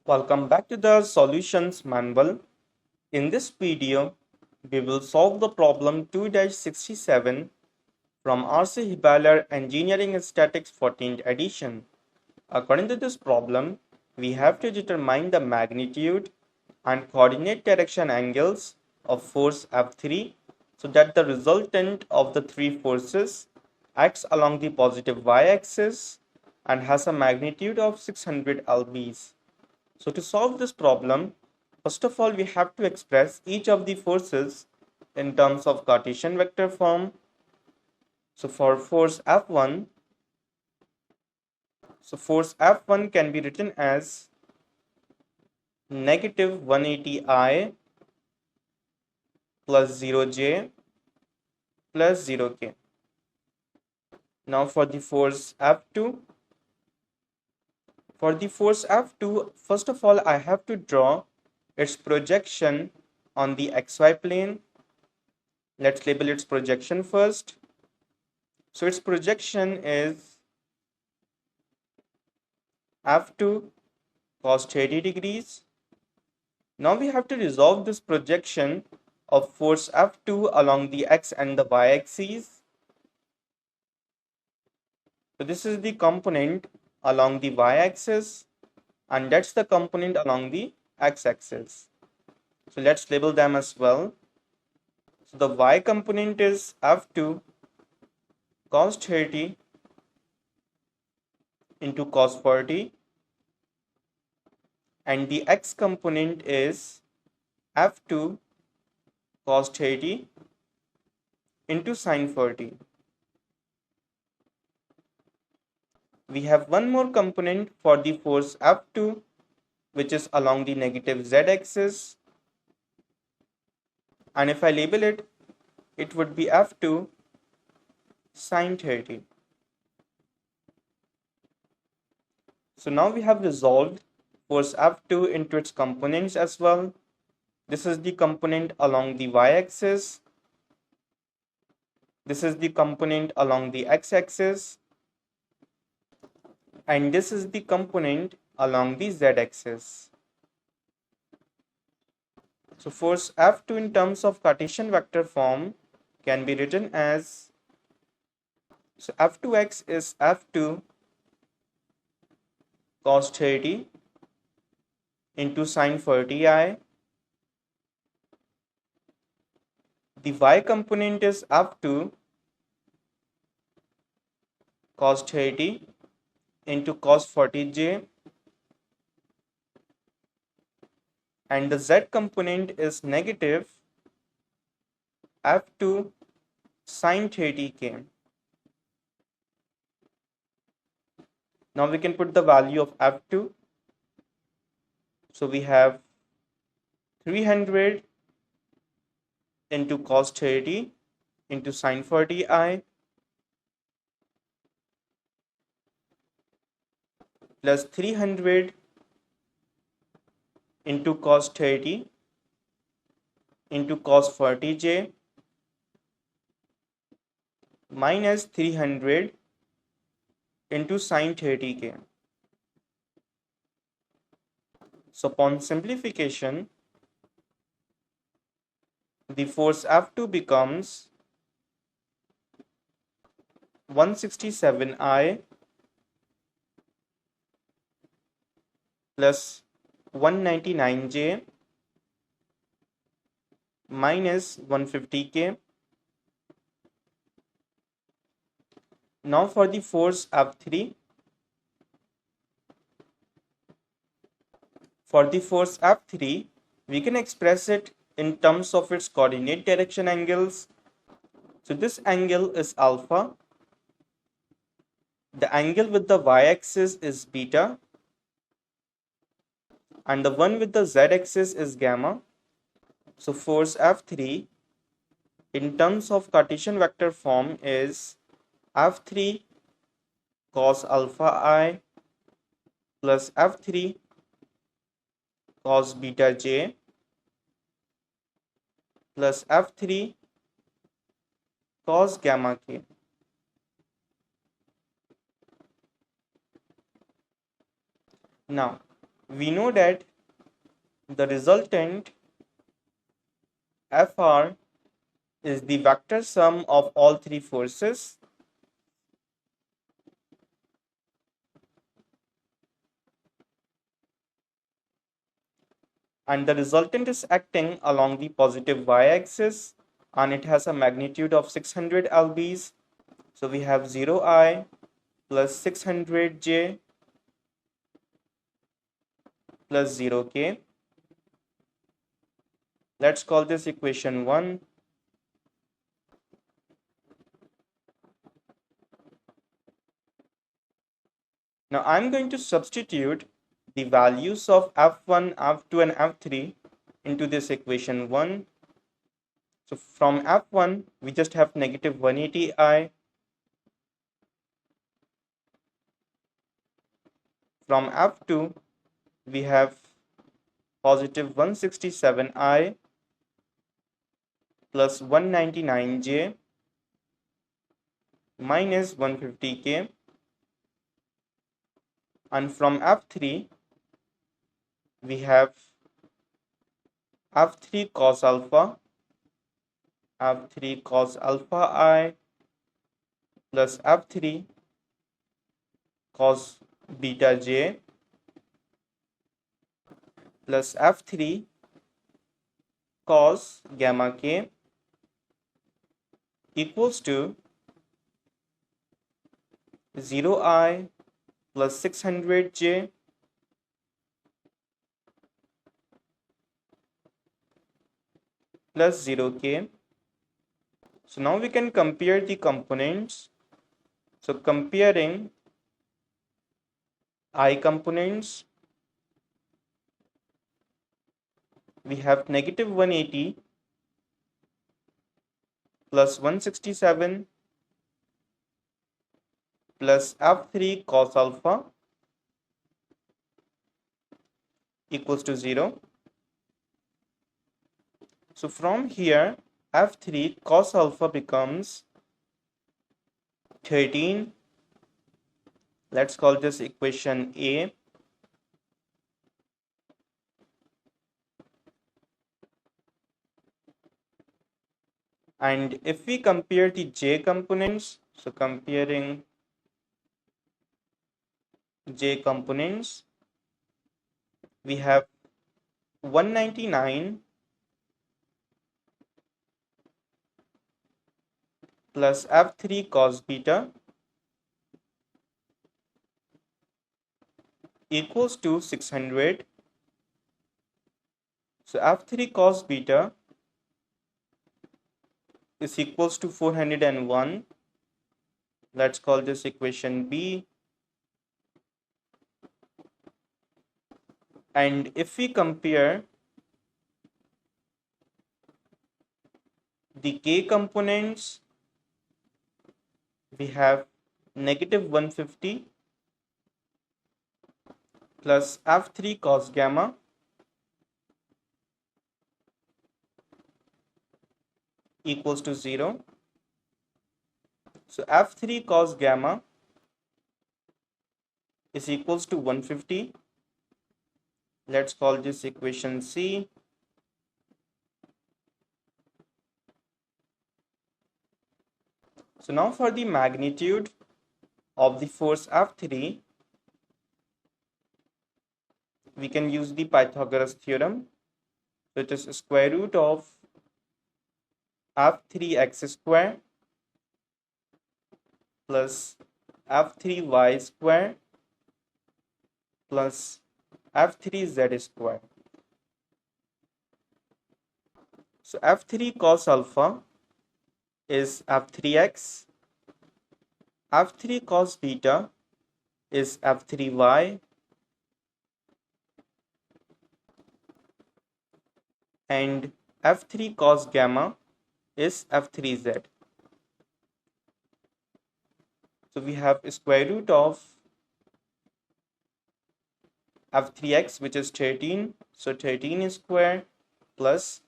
Welcome back to the solutions manual. In this video, we will solve the problem 2-67 from RC Hibbeler Engineering Statics 14th edition. According to this problem, we have to determine the magnitude and coordinate direction angles of force F3 so that the resultant of the three forces acts along the positive y-axis and has a magnitude of 600 lbs. So to solve this problem, first of all, we have to express each of the forces in terms of Cartesian vector form. So for force F1, force F1 can be written as negative 180I plus 0J plus 0K. Now for the force F2, first of all, I have to draw its projection on the xy plane. Let's label its projection first. So its projection is F2 cos 30 degrees. Now we have to resolve this projection of force F2 along the x and the y axes. So this is the component along the y-axis and that's the component along the x-axis. So let's label them as well. So the y component is F2 cos 30 into cos 40 and the x component is F2 cos 30 into sin 40. We have one more component for the force F2 which is along the negative z-axis, and if I label it, it would be F2 sin 30. So now we have resolved force F2 into its components as well. This is the component along the y-axis. This is the component along the x-axis. And this is the component along the z-axis. So force F2 in terms of Cartesian vector form can be written as, so F2x is F2 cos 30 into sin 40i. The y component is F2 cos 30 into cos 40j, and the z component is negative F2 sin 30k. Now we can put the value of F2. So we have 300 into cos 30 into sin 40i plus 300 into cos 30 into cos 40j minus 300 into sin 30k. So upon simplification, the force F2 becomes 167I plus 199j minus 150k. Now for the force F3. For the force F3, we can express it in terms of its coordinate direction angles. So this angle is alpha. The angle with the y-axis is beta. And the one with the z-axis is gamma. So force F3 in terms of Cartesian vector form is F3 cos alpha I plus F3 cos beta j plus F3 cos gamma k. Now, we know that the resultant Fr is the vector sum of all three forces, and the resultant is acting along the positive y-axis, and it has a magnitude of 600 lbs. So we have 0I plus 600J plus 0K. Let's call this equation 1. Now I'm going to substitute the values of F1, F2 and F3 into this equation 1. So from F1 we just have negative 180I. From F2 we have positive 167I plus 199J minus 150K. And from F3 we have F3 cos alpha, F3 cos alpha I plus F3 cos beta j plus F3 cos gamma k equals to 0I plus 600J plus 0K. So now we can compare the components. So comparing I components, we have negative 180 plus 167 plus F3 cos alpha equals to 0. So from here F3 cos alpha becomes 13. Let's call this equation A. And if we compare the J components, so comparing J components, we have 199 plus F3 cos beta equals to 600. So F3 cos beta is equals to 401. Let's call this equation B. And if we compare the K components, we have negative 150 plus F3 cos gamma equals to 0. So F3 cos gamma is equals to 150. Let's call this equation C. So now for the magnitude of the force F3, we can use the Pythagoras theorem. So it is square root of F3x square plus F3y square plus F3z square. So F3 cos alpha is F3x, F3 cos beta is F3y, and F3 cos gamma is F3z. So we have square root of F3x, which is 13, so 13 square, plus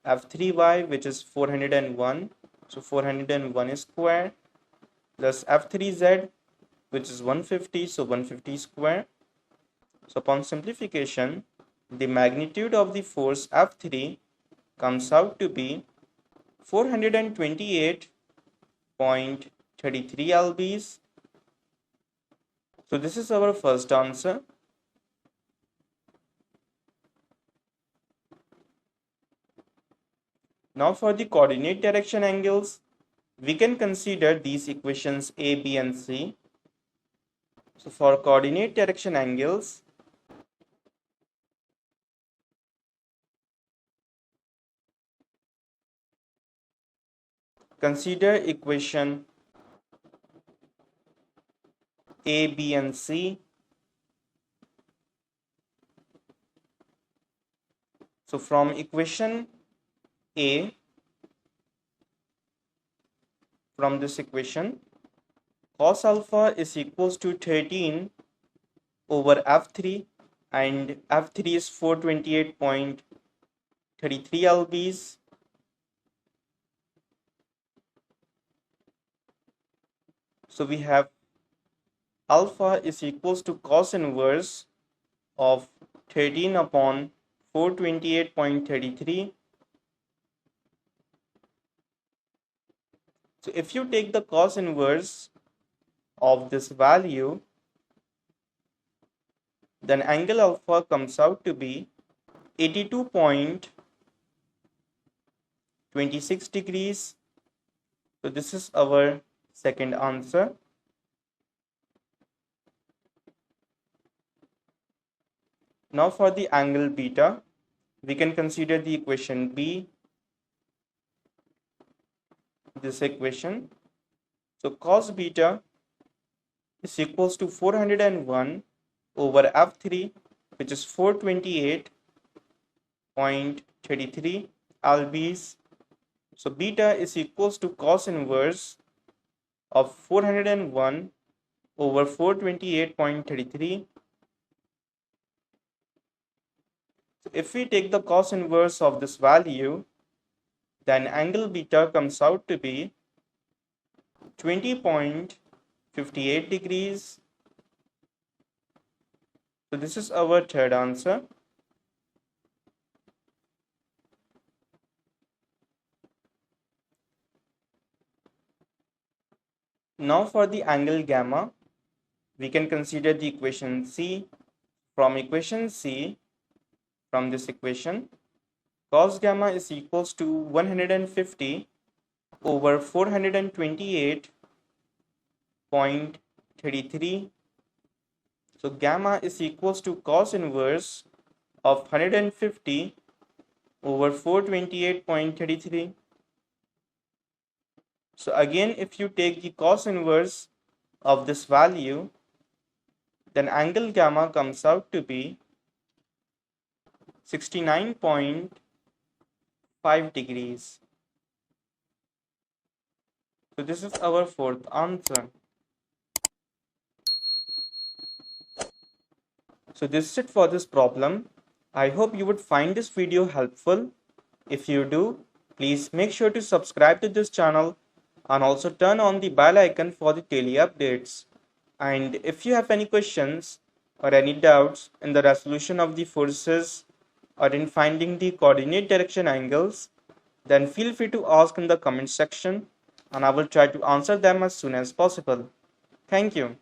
F3y, which is 401, so 401 square, plus F3z, which is 150, so 150 square, So upon simplification, the magnitude of the force F3 comes out to be 428.33 lbs. So this is our first answer. Now for the coordinate direction angles, we can consider these equations A, B and C. So for coordinate direction angles, consider equation A, B and C. So from equation A, from this equation, cos alpha is equals to 13 over F3 and F3 is 428.33 lbs. So we have alpha is equals to cos inverse of 13 upon 428.33. So if you take the cos inverse of this value, then angle alpha comes out to be 82.26 degrees. So this is our second answer. Now for the angle beta, we can consider the equation B, this equation. So cos beta is equals to 401 over F3, which is 428.33 lbs. So beta is equals to cos inverse of 401 over 428.33. So if we take the cos inverse of this value, then angle beta comes out to be 20.58 degrees. So this is our third answer. Now for the angle gamma, we can consider the equation C. From equation C, from this equation, cos gamma is equals to 150 over 428.33. So gamma is equals to cos inverse of 150 over 428.33. So again, if you take the cos inverse of this value, then angle gamma comes out to be 69.5 degrees. So this is our fourth answer. So this is it for this problem. I hope you would find this video helpful. If you do, please make sure to subscribe to this channel and also turn on the bell icon for the daily updates. And if you have any questions or any doubts in the resolution of the forces or in finding the coordinate direction angles, then feel free to ask in the comment section and I will try to answer them as soon as possible. Thank you.